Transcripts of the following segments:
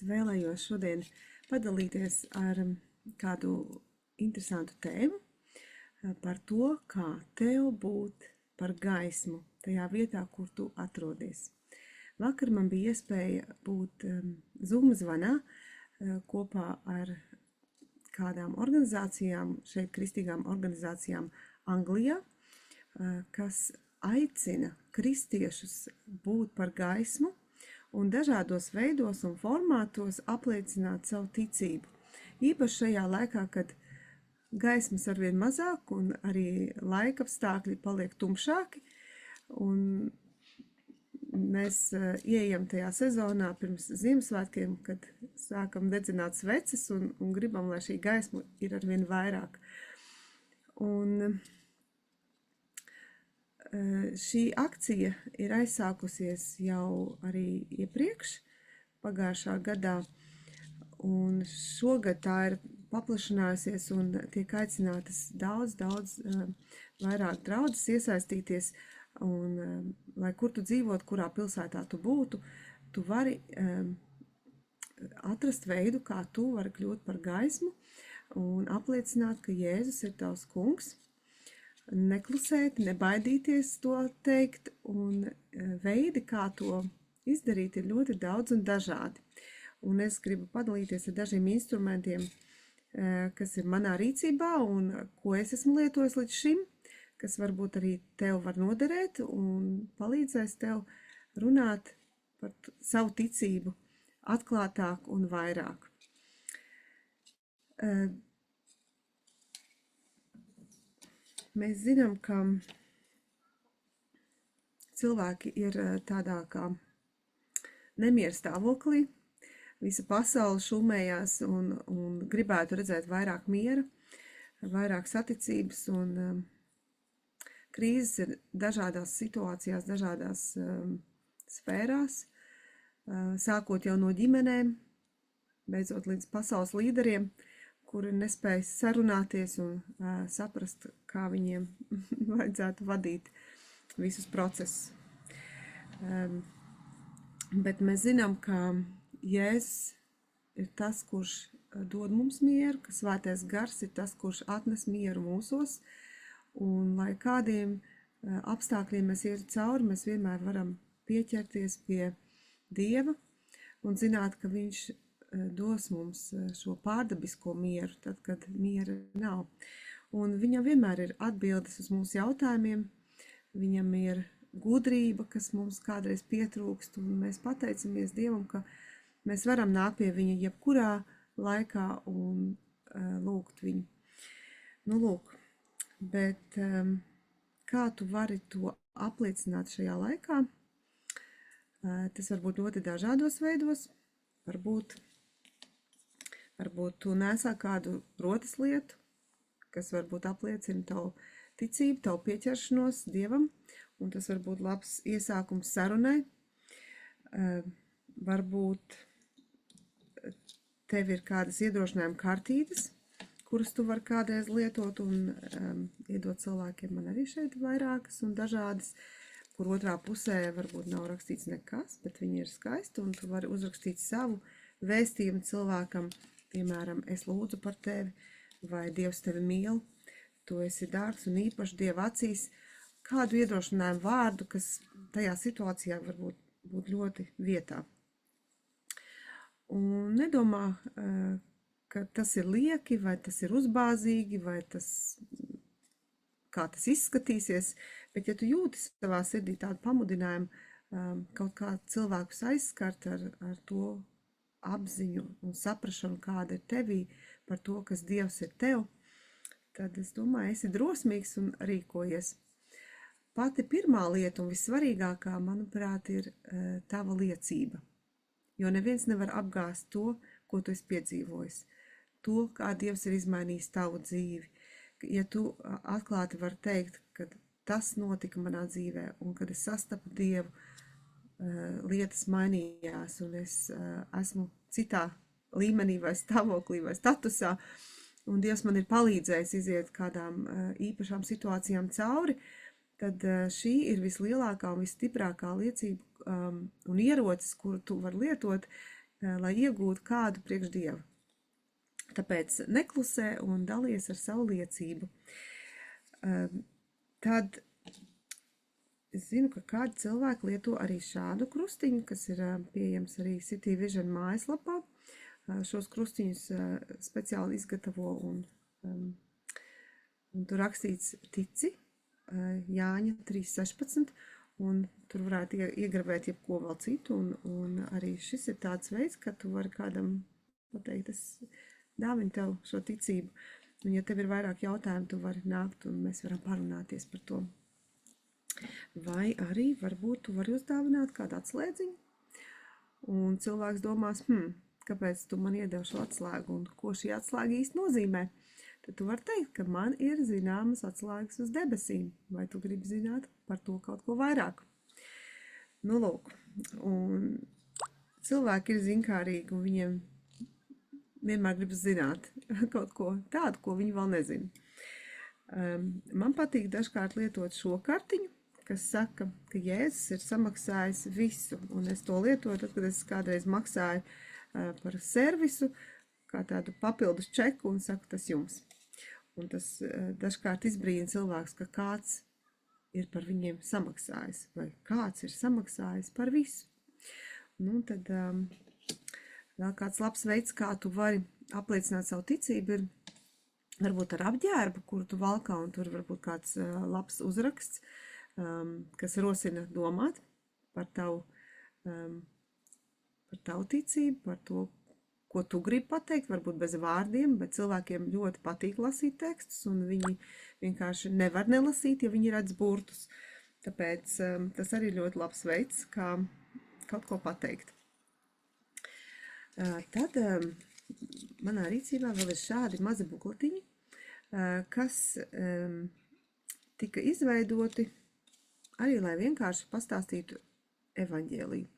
vēlējos šodien padalīties ar kādu interesantu tēmu par to, kā tev būt par gaismu tajā vietā, kur tu atrodies. Vakar man bija iespēja būt Zoom zvanā kopā ar kādām organizācijām, šeit kristīgām organizācijām Anglijā, kas aicina kristiešus būt par gaismu un dažādos veidos un formātos apliecināt savu ticību. Īpaši šajā laikā, kad gaismas arvien mazāk un arī laika apstākļi paliek tumšāki, un mēs ieejam tajā sezonā pirms Ziemassvētkiem, kad sākam dedzināt sveces un gribam, lai šī gaisma ir arvien vairāk. Un šī akcija ir aizsākusies jau arī iepriekš, pagājušā gadā, un šogad tā ir paplašinājusies un tiek aicinātas daudz vairāk draudzes iesaistīties, un lai kur tu dzīvot, kurā pilsētā tu būtu, tu vari atrast veidu, kā tu vari kļūt par gaismu un apliecināt, ka Jēzus ir tavs kungs. Neklusēt, nebaidīties to teikt, un veidi, kā to izdarīt, ir ļoti daudz un dažādi. Un es gribu padalīties ar dažiem instrumentiem, kas ir manā rīcībā un ko es esmu lietojis līdz šim, kas varbūt arī tev var noderēt un palīdzēs tev runāt par savu ticību atklātāk un vairāk. Mēs zinām, ka cilvēki ir tādā kā nemieru stāvoklī, visa pasaule šumējās un gribētu redzēt vairāk miera, vairāk saticības, un krīzes ir dažādās situācijās, dažādās sfērās, sākot jau no ģimenēm, beidzot līdz pasaules līderiem, kuri nespēj sarunāties un saprast, kā viņiem vajadzētu vadīt visus procesus. Bet mēs zinām, ka Jēzus ir tas, kurš dod mums mieru, ka Svētais Gars ir tas, kurš atnes mieru mūsos, un lai kādiem apstākļiem mēs ietu cauri, mēs vienmēr varam pieķerties pie Dieva un zināt, ka Viņš dos mums šo pārdabisko mieru, tad, kad miera nav. Un viņam vienmēr ir atbildes uz mūsu jautājumiem, viņam ir gudrība, kas mums kādreiz pietrūkst, un mēs pateicamies Dievam, ka mēs varam nākt pie viņa jebkurā laikā un lūgt viņu. Nu, lūk, bet kā tu vari to apliecināt šajā laikā? Tas var būt ļoti dažādos veidos, varbūt tu nesā kādu rotas lietu, kas varbūt apliecina tavu ticību, tavu pieķeršanos Dievam, un tas var būt labs iesākums sarunai. Varbūt tev ir kādas iedrošinājuma kartītes, kuras tu vari kādreiz lietot un iedot cilvēkiem. Man arī šeit vairākas un dažādas, kur otrā pusē varbūt nav rakstīts nekas, bet viņi ir skaisti, un tu vari uzrakstīt savu vēstījumu cilvēkam. Piemēram, es lūdzu par tevi, vai Dievs tevi mīl, tu esi dārgs un īpaši Dieva acīs, kādu iedrošinājumu vārdu, kas tajā situācijā varbūt būt ļoti vietā. Un nedomā, ka tas ir lieki, vai tas ir uzbāzīgi, vai kā tas izskatīsies, bet ja tu jūti savā sirdī tādu pamudinājumu kaut kā cilvēkus aizskart ar to apziņu un saprašanu, kāda ir tevī par to, kas Dievs ir tev, tad es domāju, esi drosmīgs un rīkojies. Pati pirmā lieta un vissvarīgākā, manuprāt, ir tava liecība, jo neviens nevar apgāst to, ko tu esi piedzīvojis, to, kā Dievs ir izmainījis tavu dzīvi. Ja tu atklāti vari teikt, ka tas notika manā dzīvē un kad es sastapu Dievu, lietas mainījās un es esmu citā līmenī vai stāvoklī vai statusā, un Dievs man ir palīdzējis iziet kādām īpašām situācijām cauri, tad šī ir vislielākā un visstiprākā liecība un ierocis, kuru tu vari lietot, lai iegūtu kādu priekš Dievu. Tāpēc neklusē un dalies ar savu liecību. Tad es zinu, ka kādi cilvēki lieto arī šādu krustiņu, kas ir pieejams arī City Vision mājaslapā. Šos krustiņus speciāli izgatavo un tur rakstīts tici, Jāņa 3.16, un tur varētu iegravēt jebko vēl citu, un arī šis ir tāds veids, ka tu vari kādam pateikt, es dāvinu tev šo ticību, un ja tev ir vairāk jautājumu, tu vari nākt, un mēs varam parunāties par to. Vai arī varbūt tu vari uzdāvināt kādu atslēdziņu, un cilvēks domās, kāpēc tu man iedevi šo atslēgu, un ko šī atslēga īsti nozīmē? Tad tu vari teikt, ka man ir zināmas atslēgas uz debesīm, vai tu gribi zināt par to kaut ko vairāk. Nu, lūk, un cilvēki ir zinkārīgi, un viņiem vienmēr gribas zināt kaut ko tādu, ko viņi vēl nezina. Man patīk dažkārt lietot šo kartiņu, kas saka, ka Jēzus ir samaksājis visu, un es to lietoju, tad, kad es kādreiz maksāju par servisu, kā tādu papildus čeku, un saku, tas jums. Un tas dažkārt izbrīna cilvēks, ka kāds ir par viņiem samaksājis, vai kāds ir samaksājis par visu. Nu, tad vēl kāds labs veids, kā tu vari apliecināt savu ticību, ir varbūt ar apģērbu, kuru tu valkā, un tur varbūt kāds labs uzraksts, kas rosina domāt par tavu ticību, par to, ko tu gribi pateikt, varbūt bez vārdiem, bet cilvēkiem ļoti patīk lasīt tekstus, un viņi vienkārši nevar nelasīt, ja viņi redz burtus. Tāpēc tas arī ļoti labs veids, kā kaut ko pateikt. Tad manā rīcībā vēl ir šādi mazi bukletiņi, kas tika izveidoti arī, lai vienkārši pastāstītu evaņģēliju.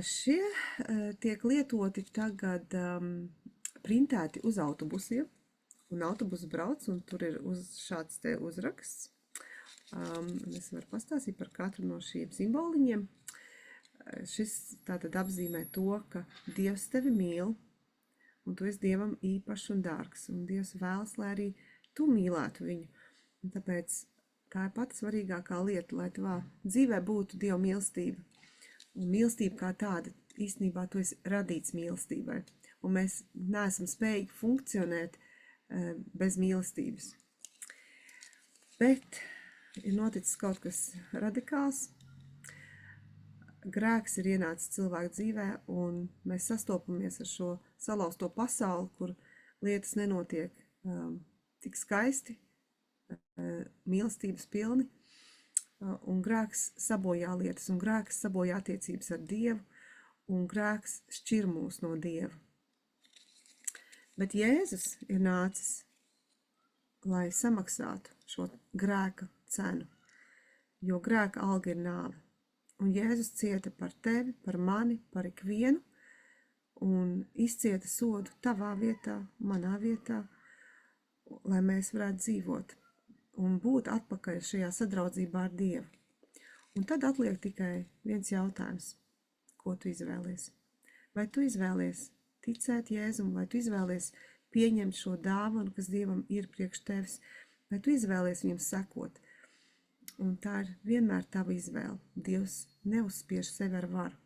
Šie tiek lietoti tagad printēti uz autobusiem, un autobus brauc, un tur ir šāds te uzraksts. Es varu pastāstīt par katru no šiem simboliņiem. Šis tātad apzīmē to, ka Dievs tevi mīl, un tu esi Dievam īpašs un dārgs, un Dievs vēlas, lai arī tu mīlētu viņu. Un tāpēc tā ir pati svarīgākā lieta, lai tavā dzīvē būtu Dieva mīlestība. Un mīlestība kā tāda, īstenībā tu esi radīts mīlestībai, un mēs neesam spējīgi funkcionēt bez mīlestības. Bet ir noticis kaut kas radikāls. Grēks ir ienācis cilvēku dzīvē, un mēs sastopamies ar šo salauzto pasauli, kur lietas nenotiek tik skaisti, mīlestības pilni. Un grēks sabojā lietas, un grēks sabojā attiecības ar Dievu, un grēks šķir mūs no Dieva. Bet Jēzus ir nācis, lai samaksātu šo grēka cenu, jo grēka alga ir nāve. Un Jēzus cieta par tevi, par mani, par ikvienu, un izcieta sodu tavā vietā, manā vietā, lai mēs varētu dzīvot un būt atpakaļ šajā sadraudzībā ar Dievu. Un tad atliek tikai viens jautājums, ko tu izvēlies. Vai tu izvēlies ticēt Jēzum, vai tu izvēlies pieņemt šo dāvanu, kas Dievam ir priekš tevis, vai tu izvēlies viņam sekot. Un tā ir vienmēr tava izvēle. Dievs neuzspiež sevi ar varu,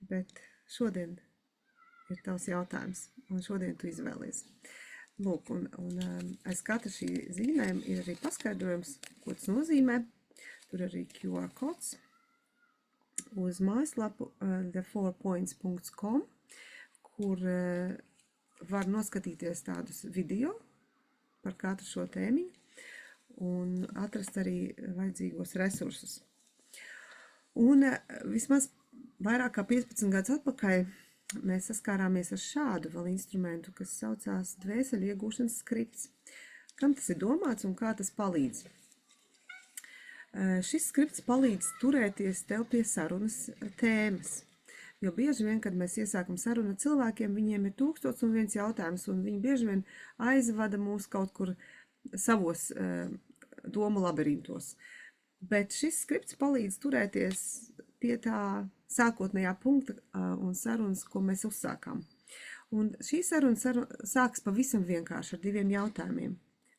bet šodien ir tavs jautājums, un šodien tu izvēlies. Lūk, un aiz katra šī zīmējuma ir arī paskaidrojums, ko tas nozīmē. Tur arī QR kods uz mājaslapu the4points.com, kur var noskatīties tādus video par katru šo tēmiņu un atrast arī vajadzīgos resursus. Un vismaz vairāk kā 15 gadus atpakaļ mēs saskārāmies ar šādu vēl instrumentu, kas saucās dvēseļu iegūšanas skripts. Kam tas ir domāts un kā tas palīdz? Šis skripts palīdz turēties tev pie sarunas tēmas. Jo bieži vien, kad mēs iesākam sarunu ar cilvēkiem, viņiem ir 1001 jautājums, un viņi bieži vien aizvada mūs kaut kur savos domu labirintos. Bet šis skripts palīdz turēties pie tā sākotnējā punkta un sarunas, ko mēs uzsākām. Un šī saruna sāks pavisam vienkārši ar 2 jautājumiem.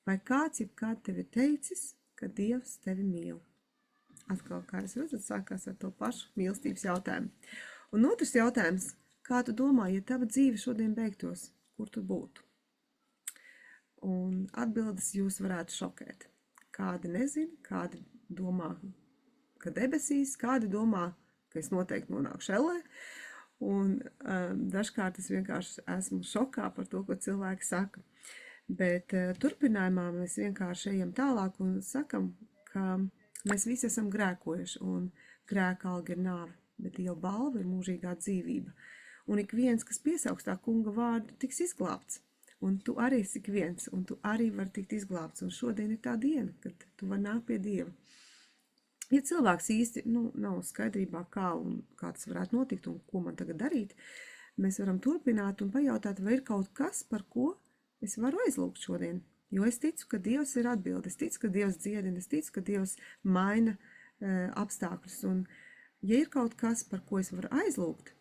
Vai kāds jebkād tevi teicis, ka Dievs tevi mīl? Atkal, kā jūs redzat, sākās ar to pašu mīlestības jautājumu. Un otrs jautājums, kā tu domā, ja tava dzīve šodien beigtos, kur tu būtu? Un atbildes jūs varētu šokēt. Kādi nezina, kādi domā, ka debesīs, kādi domā, ka es noteikti nonākšu ellē. Un dažkārt es vienkārši esmu šokā par to, ko cilvēki saka. Bet turpinājumā mēs vienkārši ejam tālāk un sakam, ka mēs visi esam grēkojuši un grēka alga ir nāve, bet Dieva balva ir mūžīgā dzīvība. Un ik viens, kas piesauks tā kunga vārdu, tiks izglābts. Un tu arī esi ik viens, un tu arī vari tikt izglābts. Un šodien ir tā diena, kad tu vari nākt pie Dieva. Ja cilvēks īsti nav skaidrībā, kā tas varētu notikt un ko man tagad darīt, mēs varam turpināt un pajautāt, vai ir kaut kas, par ko es varu aizlūgt šodien. Jo es ticu, ka Dievs ir atbilde, es ticu, ka Dievs dziedina, es ticu, ka Dievs maina apstākļus. Un ja ir kaut kas, par ko es varu aizlūgt,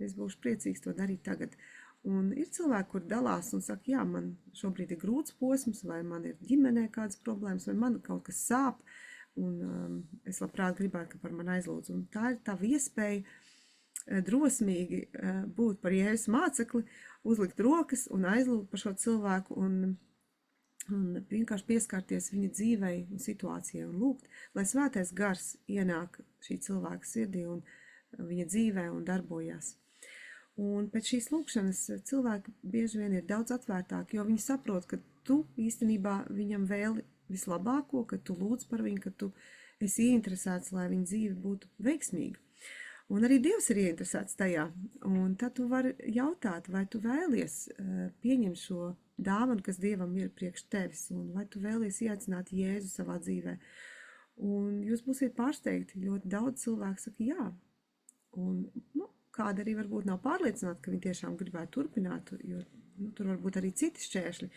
es būšu priecīgs to darīt tagad. Un ir cilvēki, kur dalās un saka, jā, man šobrīd ir grūts posms, vai man ir ģimenē kādas problēmas, vai man kaut kas sāp, un es labprāt gribētu, ka par mani aizlūdz. Un tā ir tā iespēja drosmīgi būt par Jēzus mācekli, uzlikt rokas un aizlūgt par šo cilvēku un vienkārši pieskarties viņa dzīvei un situācijai un lūgt, lai svētais gars ienāk šī cilvēka sirdī un viņa dzīvē un darbojās. Un pēc šīs lūkšanas cilvēki bieži vien ir daudz atvērtāki, jo viņi saprot, ka tu īstenībā viņam vēli vislabāko, ka tu lūdz par viņu, ka tu esi ieinteresēts, lai viņa dzīve būtu veiksmīga. Un arī Dievs ir ieinteresēts tajā. Un tad tu vari jautāt, vai tu vēlies pieņemt šo dāvanu, kas Dievam ir priekš tevis, un vai tu vēlies ieaicināt Jēzu savā dzīvē. Un jūs būsiet pārsteigti, ļoti daudz cilvēku saka jā. Un, kāda arī varbūt nav pārliecināta, ka viņi tiešām gribētu turpināt, jo tur varbūt arī citi šķēršļi.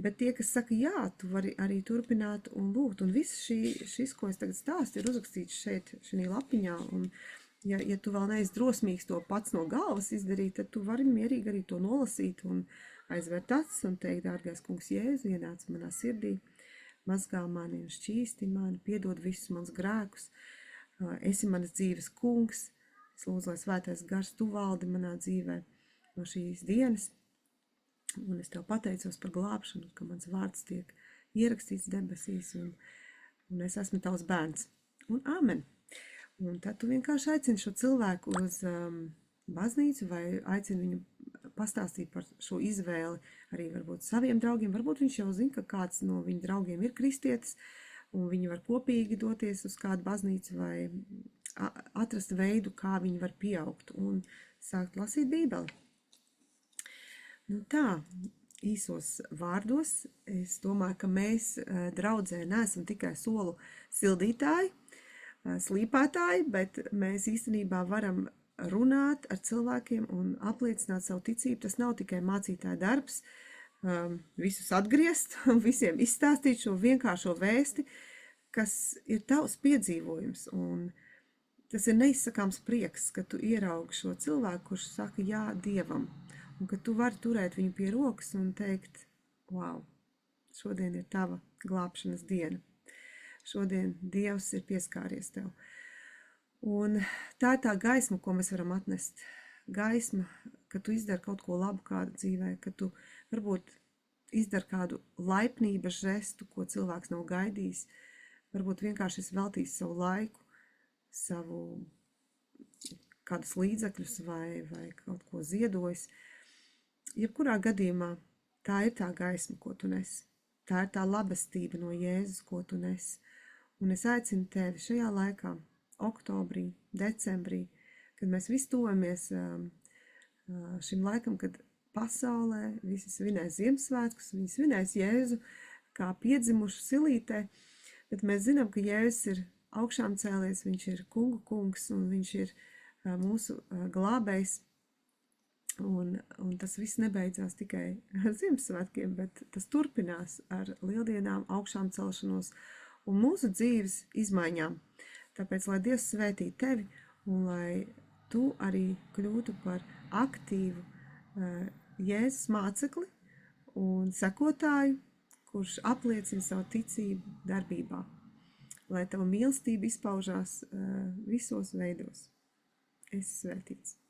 Bet tie, kas saka jā, tu vari arī turpināt un lūgt. Un viss šis, ko es tagad stāstu, ir uzrakstīts šeit, šī lapiņā. Un ja tu vēl neesi drosmīgs to pats no galvas izdarīt, tad tu vari mierīgi arī to nolasīt un aizvērt acis un teikt, dārgais kungs Jēzu, ienāc manā sirdī, mazgā mani un šķīsti mani, piedod visus mans grēkus, esi manas dzīves kungs. Es lūdzu, lai svētais gars tu valdi manā dzīvē no šīs dienas, un es tev pateicos par glābšanu, ka mans vārds tiek ierakstīts debesīs, un es esmu tavs bērns. Un āmen. Un tad tu vienkārši aicini šo cilvēku uz baznīcu vai aicini viņu pastāstīt par šo izvēli arī varbūt saviem draugiem. Varbūt viņš jau zina, ka kāds no viņa draugiem ir kristietis, un viņi var kopīgi doties uz kādu baznīcu vai atrast veidu, kā viņi var pieaugt un sākt lasīt Bībeli. Tā, īsos vārdos, es domāju, ka mēs draudzē neesam tikai solu sildītāji, slīpētāji, bet mēs īstenībā varam runāt ar cilvēkiem un apliecināt savu ticību. Tas nav tikai mācītāja darbs, visus atgriezt un visiem izstāstīt šo vienkāršo vēsti, kas ir tavs piedzīvojums. Un tas ir neizsakāms prieks, ka tu ieraugi šo cilvēku, kurš saka jā Dievam, un ka tu vari turēt viņu pie rokas un teikt, wow, šodien ir tava glābšanas diena. Šodien Dievs ir pieskāries tev. Un tā ir tā gaisma, ko mēs varam atnest. Gaisma, ka tu izdari kaut ko labu kādu dzīvē, ka tu varbūt izdari kādu laipnības žestu, ko cilvēks nav gaidījis. Varbūt vienkārši esi veltījis savu laiku, savu kādus līdzekļus vai kaut ko ziedojis. Jebkurā gadījumā tā ir tā gaisma, ko tu nes. Tā ir tā labestība no Jēzus, ko tu nes. Un es aicinu tevi šajā laikā, oktobrī, decembrī, kad mēs visi tojamies šim laikam, kad pasaulē visi svinēs Ziemassvētkus, viņi svinēs Jēzu kā piedzimušu silītē, bet mēs zinām, ka Jēzus ir augšām cēlies, viņš ir kungu kungs un viņš ir mūsu glābējs. Un tas viss nebeidzās tikai ar Ziemassvētkiem, bet tas turpinās ar lieldienām, augšām celšanos un mūsu dzīves izmaiņām. Tāpēc, lai Dievs svētī tevi un lai tu arī kļūtu par aktīvu Jēzus mācekli un sekotāju, kurš apliecina savu ticību darbībā. Lai tava mīlestība izpaužās visos veidos. Esi svētīts.